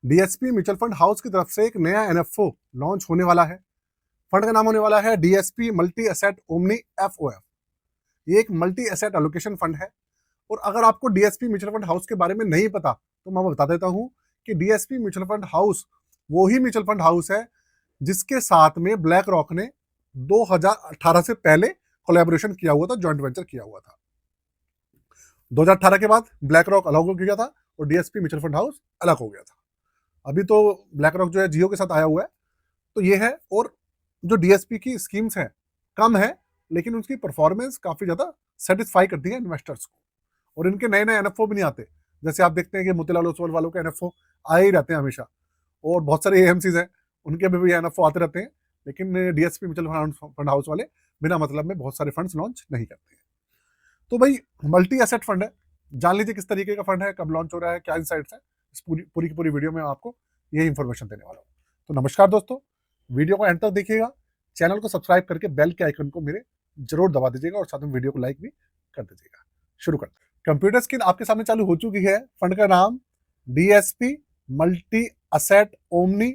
DSP mutual fund house की तरफ से एक नया एनएफओ लॉन्च होने वाला है। फंड का नाम होने वाला है DSP multi asset omni FOF. ये एक मल्टी एसेट एलोकेशन फंड है। और अगर आपको डीएसपी म्यूचुअल फंड हाउस के बारे में नहीं पता तो मैं बता देता हूं कि डीएसपी म्यूचुअल फंड हाउस वो ही म्यूचुअल फंड हाउस है जिसके साथ में ब्लैक रॉक ने 2018 से पहले कोलैबोरेशन किया हुआ था, जॉइंट वेंचर किया हुआ था। 2018 के बाद ब्लैक रॉक अलग हो गया था और डीएसपी म्यूचुअल फंड हाउस अलग हो गया था। अभी तो ब्लैक रॉक जो है जियो के साथ आया हुआ है। तो ये है। और जो डीएसपी की स्कीम्स हैं कम है, लेकिन उसकी परफॉर्मेंस काफी ज्यादा सेटिस्फाई करती है इन्वेस्टर्स को। और इनके नए नए एनएफओ भी नहीं आते। जैसे आप देखते हैं कि मोतीलाल ओसवाल वालों के एनएफओ आए ही रहते हैं हमेशा, और बहुत सारे एएमसीज हैं उनके भी एनएफओ आते रहते हैं। लेकिन डीएसपी म्यूचुअल फंड हाउस वाले बिना मतलब में बहुत सारे फंड्स लॉन्च नहीं करते हैं। तो भाई मल्टी एसेट फंड है। जान लीजिए किस तरीके का फंड है, कब लॉन्च हो रहा है, क्या इनसाइट्स है। इस पूरी की पूरी वीडियो में आपको ये इंफॉर्मेशन देने वाला हूँ। तो नमस्कार दोस्तों, वीडियो को एंड तक देखिएगा। चैनल को सब्सक्राइब करके बेल के आइकन को मेरे जरूर दबा दीजिएगा और साथ में वीडियो को लाइक भी कर दीजिएगा। शुरू करते हैं। कंप्यूटर स्क्रीन आपके सामने चालू हो चुकी है। फंड का नाम DSP multi asset omni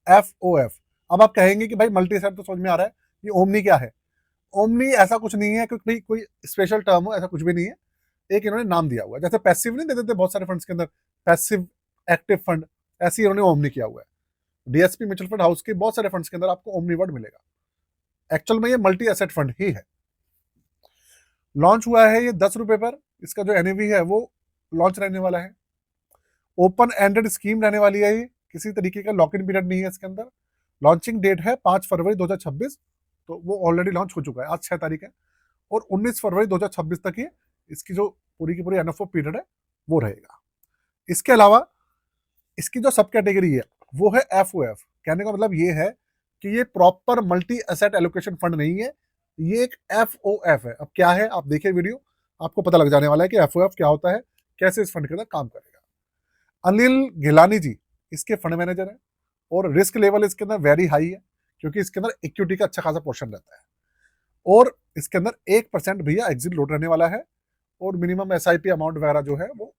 FOF. अब आप कहेंगे कि भाई मल्टी एसेट तो समझ में आ रहा है, ये ओमनी क्या है। ओमनी ऐसा कुछ नहीं है क्योंकि कोई स्पेशल टर्म हो, ऐसा कुछ भी नहीं है। एक इन्होंने नाम दिया हुआ है, जैसे पैसिव नहीं देते थे बहुत सारे फंड्स के अंदर, पैसिव एक्टिव फंड, ऐसे ही इन्होंने ओमनी किया हुआ है। डीएसपी म्यूचुअल फंड हाउस के बहुत सारे फंड्स के अंदर आपको ओमनी वर्ड मिलेगा। एक्चुअल में ये मल्टी एसेट फंड ही है। लॉन्च हुआ है ये 10 रुपए पर। इसका जो एनएवी है वो लॉन्च रहने वाला है। ओपन एंडेड स्कीम रहने वाली है ये, किसी तरीके का लॉक इन पीरियड नहीं है इसके अंदर। लॉन्चिंग डेट है 5 फरवरी 2026, तो वो ऑलरेडी लॉन्च हो चुका है, आज 6 तारीख है। और 19 फरवरी 2026 तक ये इसकी जो पूरी की पूरी एनएफओ पीरियड है वो रहेगा। इसके अलावा इसकी जो सब कैटेगरी है वो है एफओएफ। कहने का मतलब ये है कि ये proper multi asset allocation fund नहीं है, ये एक एफओएफ है। अब क्या है आप देखिए वीडियो, आपको पता लग जाने वाला है कि एफओएफ क्या होता है, कैसे इस फंड के अंदर काम करेगा। अनिल गिलानी जी इसके फंड मैनेजर है और रिस्क लेवल इसके अंदर वेरी हाई है क्योंकि इसके अंदर इक्विटी का अच्छा खासा पोर्शन रहता है। और इसके अंदर 1% भैया एग्जिट लोड रहने वाला है। और मिनिमम एसआईपी अमाउंट वगैरह जो है वो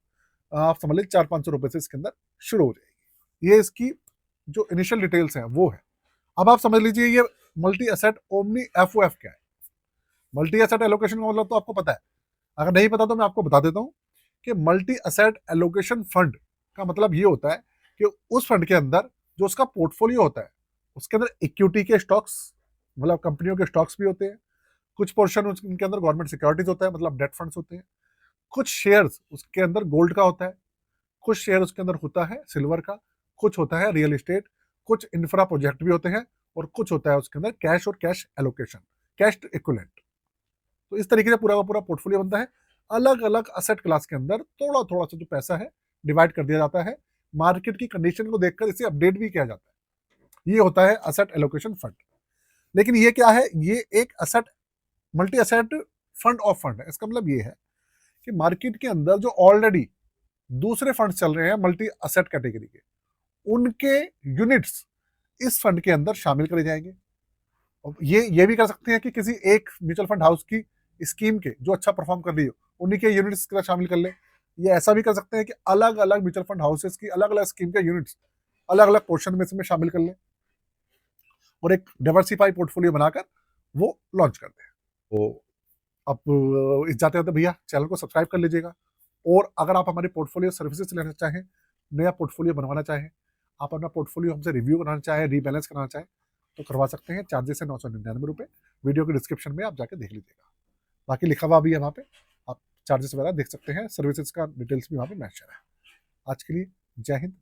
आप समझ लीजिए 400-500 रुपए से इसके अंदर शुरू हो जाएगी। ये इसकी जो इनिशियल डिटेल्स हैं वो है। अब आप समझ लीजिए ये मल्टी एसेट ओमनी एफओएफ क्या है। मल्टी एसेट एलोकेशन का मतलब तो आपको पता है, अगर नहीं पता तो मैं आपको बता देता हूँ कि मल्टी एसेट एलोकेशन फंड का मतलब ये होता है कि उस फंड के अंदर जो उसका पोर्टफोलियो होता है उसके अंदर इक्विटी के स्टॉक्स, मतलब कंपनियों के स्टॉक्स भी होते हैं। कुछ पोर्शन उनके अंदर गवर्नमेंट सिक्योरिटीज होता है, मतलब डेट फंड्स होते हैं। कुछ शेयर्स उसके अंदर गोल्ड का होता है, कुछ शेयर उसके अंदर होता है सिल्वर का, कुछ होता है रियल एस्टेट, कुछ इंफ्रा प्रोजेक्ट भी होते हैं, और कुछ होता है उसके अंदर कैश और कैश एलोकेशन, कैश इक्विवेलेंट। तो इस तरीके से पूरा का पूरा पोर्टफोलियो बनता है। अलग अलग असेट क्लास के अंदर थोड़ा थोड़ा सा जो पैसा है डिवाइड कर दिया जाता है। मार्केट की कंडीशन को देखकर इसे अपडेट भी किया जाता है। ये होता है असेट एलोकेशन फंड। लेकिन ये क्या है, ये एक asset multi asset fund of fund है। इसका मतलब ये है कि मार्केट के अंदर जो ऑलरेडी दूसरे फंड चल रहे हैं मल्टी असेट कैटेगरी के, उनके यूनिट्स इस फंड के अंदर शामिल करे जाएंगे। और ये भी कर सकते हैं कि किसी एक म्यूचुअल फंड हाउस की स्कीम के जो अच्छा परफॉर्म कर रही हो उन्हीं के यूनिट्स का शामिल कर ले। ये ऐसा भी कर सकते हैं कि अलग अलग म्यूचुअल फंड हाउसेस की अलग अलग स्कीम के यूनिट्स अलग अलग पोर्शन में इसमें शामिल कर ले और एक डाइवर्सिफाई पोर्टफोलियो बनाकर वो लॉन्च करते हैं। तो अब इस जाते जाते भैया चैनल को सब्सक्राइब कर लीजिएगा। और अगर आप हमारे पोर्टफोलियो सर्विसेज लेना चाहें, नया पोर्टफोलियो बनवाना चाहें, आप अपना पोर्टफोलियो हमसे रिव्यू कराना चाहें, रीबैलेंस कराना चाहें तो करवा सकते हैं। चार्जेस है 999 रुपये। वीडियो के डिस्क्रिप्शन में आप जाके देख लीजिएगा, बाकी लिखा हुआ भी है वहाँ पे, आप चार्जेस वगैरह देख सकते हैं। सर्विसेज का डिटेल्स भी वहाँ पे मैंशन है। आज के लिए जय हिंद।